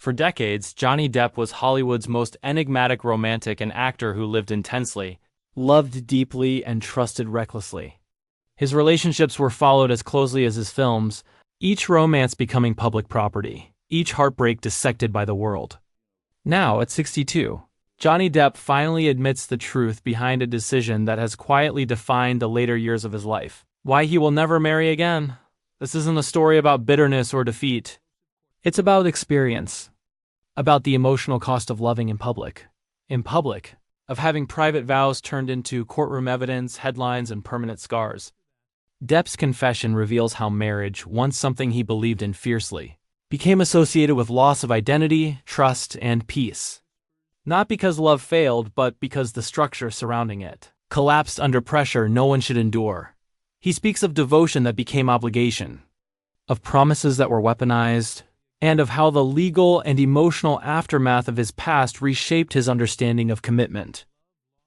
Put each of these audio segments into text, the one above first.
For decades, Johnny Depp was Hollywood's most enigmatic romantic and actor who lived intensely, loved deeply, and trusted recklessly. His relationships were followed as closely as his films, each romance becoming public property, each heartbreak dissected by the world. Now, at 62, Johnny Depp finally admits the truth behind a decision that has quietly defined the later years of his life. Why he will never marry again? This isn't a story about bitterness or defeat. It's about experience, about the emotional cost of loving in public, of having private vows turned into courtroom evidence, headlines, and permanent scars. Depp's confession reveals how marriage, once something he believed in fiercely, became associated with loss of identity, trust, and peace. Not because love failed, but because the structure surrounding it collapsed under pressure no one should endure. He speaks of devotion that became obligation, of promises that were weaponized, and of how the legal and emotional aftermath of his past reshaped his understanding of commitment.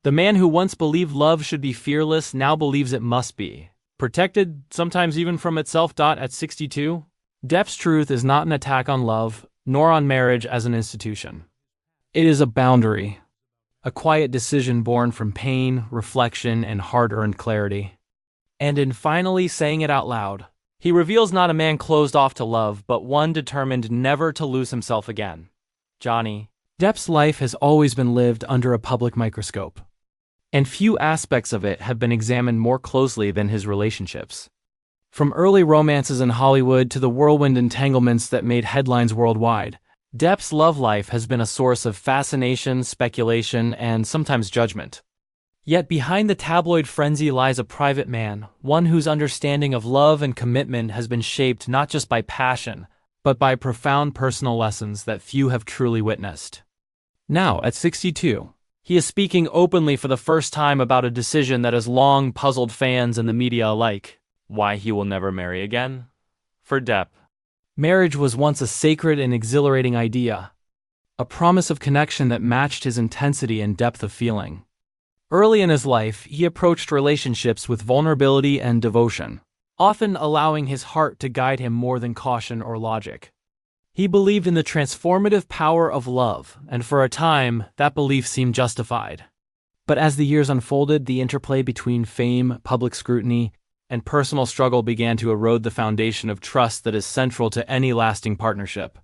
The man who once believed love should be fearless now believes it must be protected, sometimes even from itself. At 62, Depp's truth is not an attack on love, nor on marriage as an institution. It is a boundary, a quiet decision born from pain, reflection, and hard-earned clarity. And in finally saying it out loud, he reveals not a man closed off to love, but one determined never to lose himself again. Johnny Depp's life has always been lived under a public microscope, and few aspects of it have been examined more closely than his relationships. From early romances in Hollywood to the whirlwind entanglements that made headlines worldwide, Depp's love life has been a source of fascination, speculation, and sometimes judgment. Yet behind the tabloid frenzy lies a private man, one whose understanding of love and commitment has been shaped not just by passion, but by profound personal lessons that few have truly witnessed. Now, at 62, he is speaking openly for the first time about a decision that has long puzzled fans and the media alike: why he will never marry again. For Depp, marriage was once a sacred and exhilarating idea, a promise of connection that matched his intensity and depth of feeling. Early in his life, he approached relationships with vulnerability and devotion, often allowing his heart to guide him more than caution or logic. He believed in the transformative power of love, and for a time, that belief seemed justified. But as the years unfolded, the interplay between fame, public scrutiny, and personal struggle began to erode the foundation of trust that is central to any lasting partnership.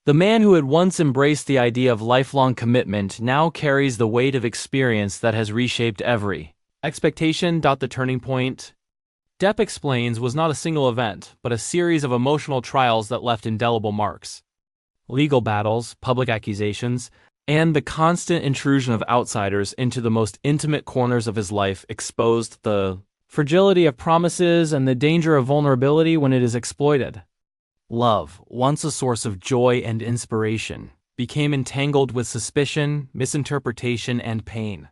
The man who had once embraced the idea of lifelong commitment now carries the weight of experience that has reshaped every expectation. The turning point, Depp explains, was not a single event, but a series of emotional trials that left indelible marks. Legal battles, public accusations, and the constant intrusion of outsiders into the most intimate corners of his life exposed the fragility of promises and the danger of vulnerability when it is exploited. Love, once a source of joy and inspiration, became entangled with suspicion, misinterpretation, and pain.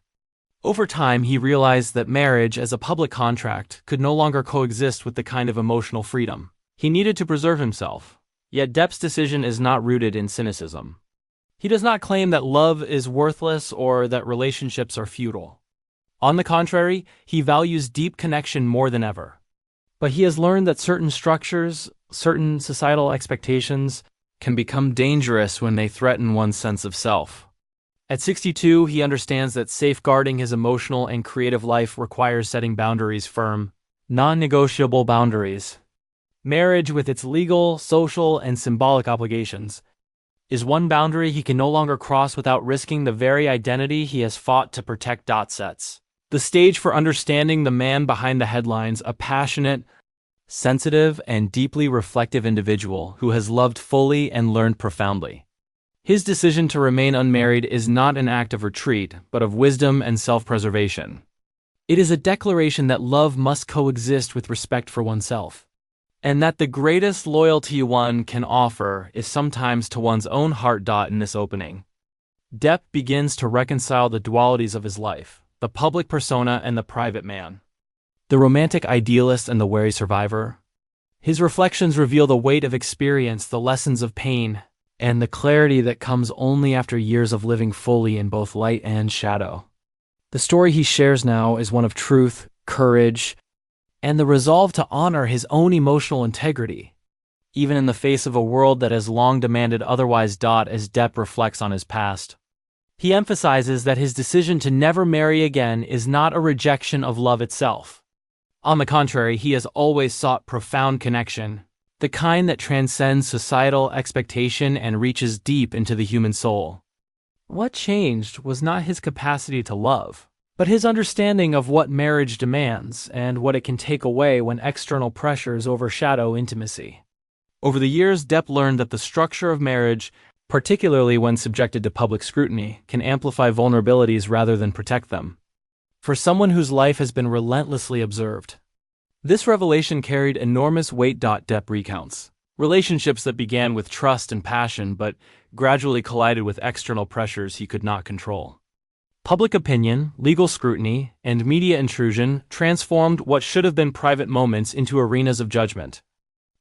Over time, he realized that marriage, as a public contract, could no longer coexist with the kind of emotional freedom he needed to preserve himself. Yet Depp's decision is not rooted in cynicism. He does not claim that love is worthless or that relationships are futile. On the contrary, he values deep connection more than ever. But he has learned that certain structures, certain societal expectations, can become dangerous when they threaten one's sense of self. At 62, he understands that safeguarding his emotional and creative life requires setting boundaries, firm, non-negotiable boundaries. Marriage, with its legal, social, and symbolic obligations, is one boundary he can no longer cross without risking the very identity he has fought to protect. Sets the stage for understanding the man behind the headlines, a passionate, sensitive, and deeply reflective individual who has loved fully and learned profoundly. His decision to remain unmarried is not an act of retreat, but of wisdom and self-preservation. It is a declaration that love must coexist with respect for oneself, and that the greatest loyalty one can offer is sometimes to one's own heart. In this opening, Depp begins to reconcile the dualities of his life: the public persona and the private man, the romantic idealist and the wary survivor. His reflections reveal the weight of experience, the lessons of pain, and the clarity that comes only after years of living fully in both light and shadow. The story he shares now is one of truth, courage, and the resolve to honor his own emotional integrity, even in the face of a world that has long demanded otherwise. As Depp reflects on his past, he emphasizes that his decision to never marry again is not a rejection of love itself. On the contrary, he has always sought profound connection, the kind that transcends societal expectation and reaches deep into the human soul. What changed was not his capacity to love, but his understanding of what marriage demands and what it can take away when external pressures overshadow intimacy. Over the years, Depp learned that the structure of marriage, particularly when subjected to public scrutiny, can amplify vulnerabilities rather than protect them. For someone whose life has been relentlessly observed, this revelation carried enormous weight. Depp recounts relationships that began with trust and passion but gradually collided with external pressures he could not control. Public opinion, legal scrutiny, and media intrusion transformed what should have been private moments into arenas of judgment.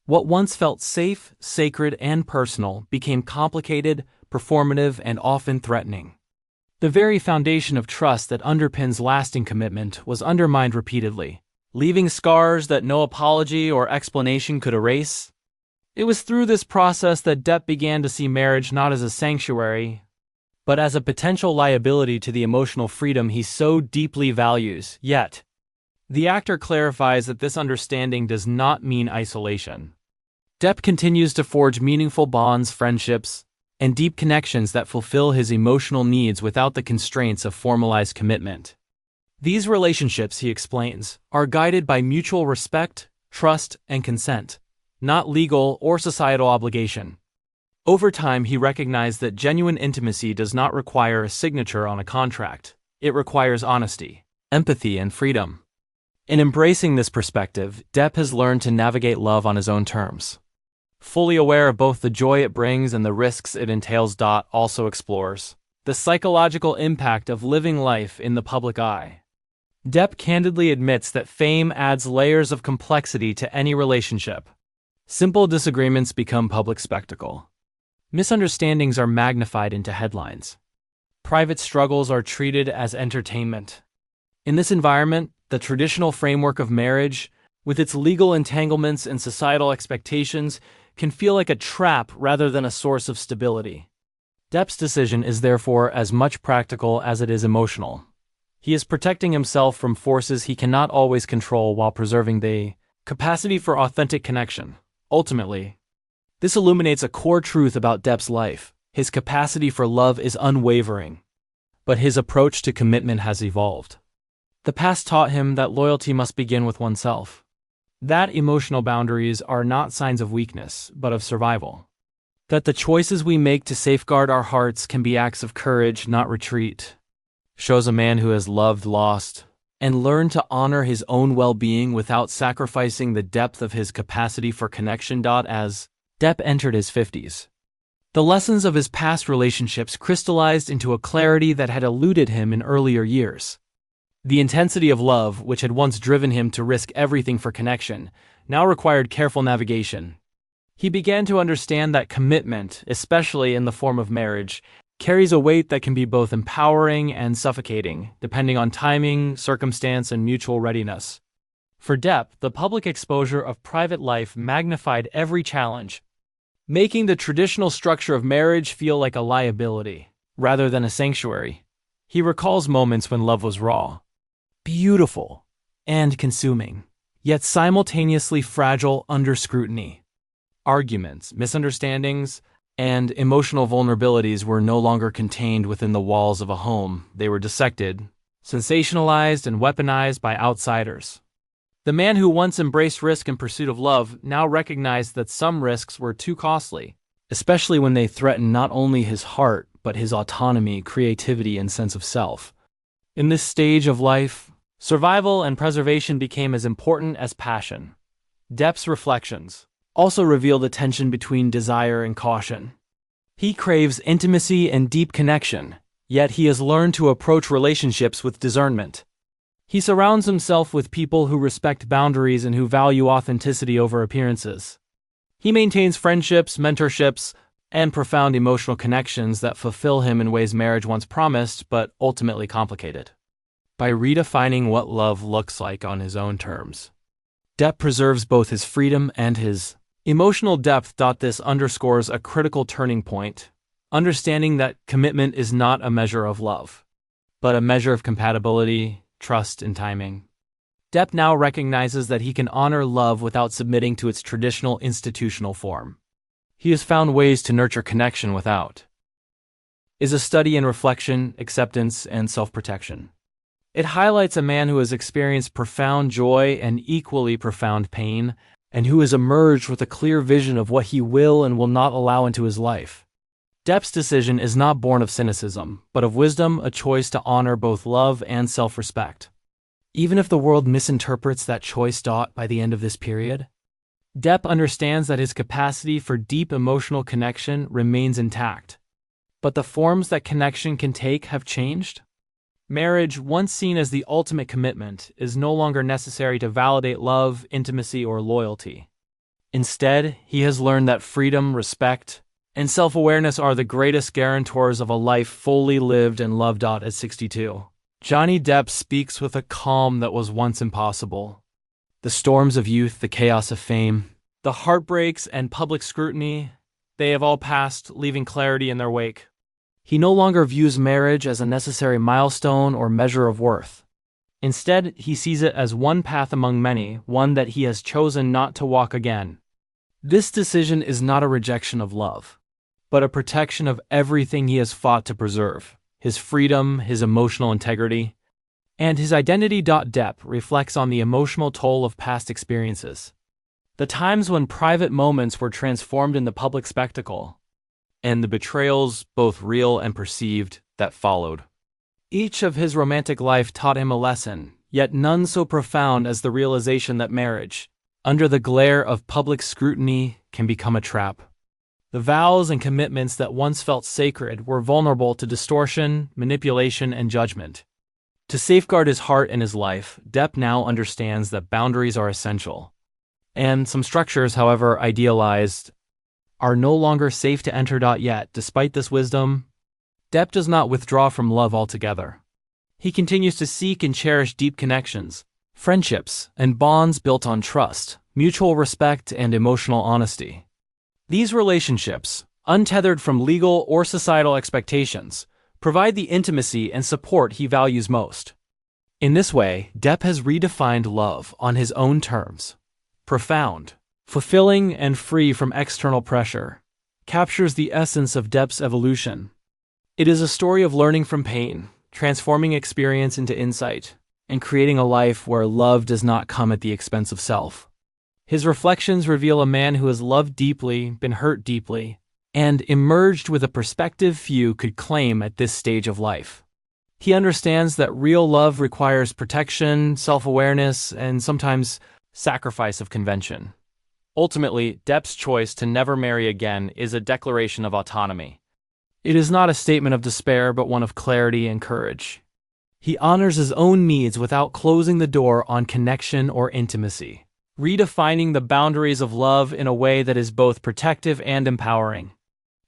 What once felt safe, sacred, and personal became complicated, performative, and often threatening. The very foundation of trust that underpins lasting commitment was undermined repeatedly, leaving scars that no apology or explanation could erase. It was through this process that Depp began to see marriage not as a sanctuary, but as a potential liability to the emotional freedom he so deeply values. Yet, the actor clarifies that this understanding does not mean isolation. Depp continues to forge meaningful bonds, friendships, and deep connections that fulfill his emotional needs without the constraints of formalized commitment. These relationships, he explains, are guided by mutual respect, trust, and consent, not legal or societal obligation. Over time, he recognized that genuine intimacy does not require a signature on a contract. It requires honesty, empathy, and freedom. In embracing this perspective, Depp has learned to navigate love on his own terms. Fully aware of both the joy it brings and the risks it entails. Also explores the psychological impact of living life in the public eye. Depp candidly admits that fame adds layers of complexity to any relationship. Simple disagreements become public spectacle. Misunderstandings are magnified into headlines. Private struggles are treated as entertainment. In this environment, the traditional framework of marriage, with its legal entanglements and societal expectations, can feel like a trap rather than a source of stability. Depp's decision is therefore as much practical as it is emotional. He is protecting himself from forces he cannot always control while preserving the capacity for authentic connection. Ultimately, this illuminates a core truth about Depp's life. His capacity for love is unwavering, but his approach to commitment has evolved. The past taught him that loyalty must begin with oneself. That emotional boundaries are not signs of weakness, but of survival. That the choices we make to safeguard our hearts can be acts of courage, not retreat, shows a man who has loved, lost, and learned to honor his own well-being without sacrificing the depth of his capacity for connection. As Depp entered his 50s, the lessons of his past relationships crystallized into a clarity that had eluded him in earlier years. The intensity of love, which had once driven him to risk everything for connection, now required careful navigation. He began to understand that commitment, especially in the form of marriage, carries a weight that can be both empowering and suffocating, depending on timing, circumstance, and mutual readiness. For Depp, the public exposure of private life magnified every challenge, making the traditional structure of marriage feel like a liability, rather than a sanctuary. He recalls moments when love was raw, beautiful, and consuming, yet simultaneously fragile under scrutiny. Arguments, misunderstandings, and emotional vulnerabilities were no longer contained within the walls of a home. They were dissected, sensationalized, and weaponized by outsiders. The man who once embraced risk in pursuit of love now recognized that some risks were too costly, especially when they threatened not only his heart, but his autonomy, creativity, and sense of self. In this stage of life, survival and preservation became as important as passion. Depp's reflections also reveal the tension between desire and caution. He craves intimacy and deep connection, yet he has learned to approach relationships with discernment. He surrounds himself with people who respect boundaries and who value authenticity over appearances. He maintains friendships, mentorships, and profound emotional connections that fulfill him in ways marriage once promised but ultimately complicated. By redefining what love looks like on his own terms, Depp preserves both his freedom and his Emotional depth. This underscores a critical turning point, understanding that commitment is not a measure of love, but a measure of compatibility, trust, and timing. Depp now recognizes that he can honor love without submitting to its traditional institutional form. He has found ways to nurture connection without. Is a study in reflection, acceptance, and self-protection. It highlights a man who has experienced profound joy and equally profound pain, and who has emerged with a clear vision of what he will and will not allow into his life. Depp's decision is not born of cynicism, but of wisdom, a choice to honor both love and self-respect. Even if the world misinterprets that choice. By the end of this period, Depp understands that his capacity for deep emotional connection remains intact. But the forms that connection can take have changed. Marriage, once seen as the ultimate commitment, is no longer necessary to validate love, intimacy, or loyalty. Instead, he has learned that freedom, respect, and self-awareness are the greatest guarantors of a life fully lived and loved. At 62, Johnny Depp speaks with a calm that was once impossible. The storms of youth, the chaos of fame, the heartbreaks and public scrutiny, they have all passed, leaving clarity in their wake. He no longer views marriage as a necessary milestone or measure of worth. Instead, he sees it as one path among many, one that he has chosen not to walk again. This decision is not a rejection of love, but a protection of everything he has fought to preserve: his freedom, his emotional integrity, and his identity. Depp reflects on the emotional toll of past experiences, the times when private moments were transformed into public spectacle, and the betrayals, both real and perceived, that followed. Each of his romantic life taught him a lesson, yet none so profound as the realization that marriage, under the glare of public scrutiny, can become a trap. The vows and commitments that once felt sacred were vulnerable to distortion, manipulation, and judgment. To safeguard his heart and his life, Depp now understands that boundaries are essential. And some structures, however idealized, are no longer safe to enter. Yet, despite this wisdom, Depp does not withdraw from love altogether. He continues to seek and cherish deep connections, friendships, and bonds built on trust, mutual respect, and emotional honesty. These relationships, untethered from legal or societal expectations, provide the intimacy and support he values most. In this way, Depp has redefined love on his own terms. Profound, fulfilling, and free from external pressure, captures the essence of Depp's evolution. It is a story of learning from pain, transforming experience into insight, and creating a life where love does not come at the expense of self. His reflections reveal a man who has loved deeply, been hurt deeply, and emerged with a perspective few could claim at this stage of life. He understands that real love requires protection, self-awareness, and sometimes sacrifice of convention. Ultimately, Depp's choice to never marry again is a declaration of autonomy. It is not a statement of despair, but one of clarity and courage. He honors his own needs without closing the door on connection or intimacy, redefining the boundaries of love in a way that is both protective and empowering.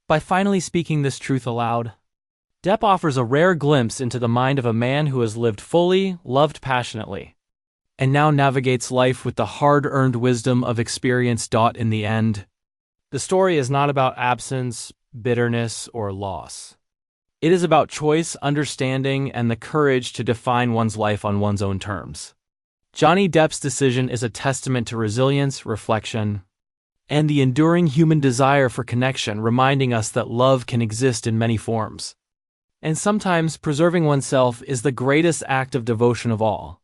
By finally speaking this truth aloud, Depp offers a rare glimpse into the mind of a man who has lived fully, loved passionately, and now navigates life with the hard-earned wisdom of experience. In the end, the story is not about absence, bitterness, or loss. It is about choice, understanding, and the courage to define one's life on one's own terms. Johnny Depp's decision is a testament to resilience, reflection, and the enduring human desire for connection, reminding us that love can exist in many forms. And sometimes preserving oneself is the greatest act of devotion of all.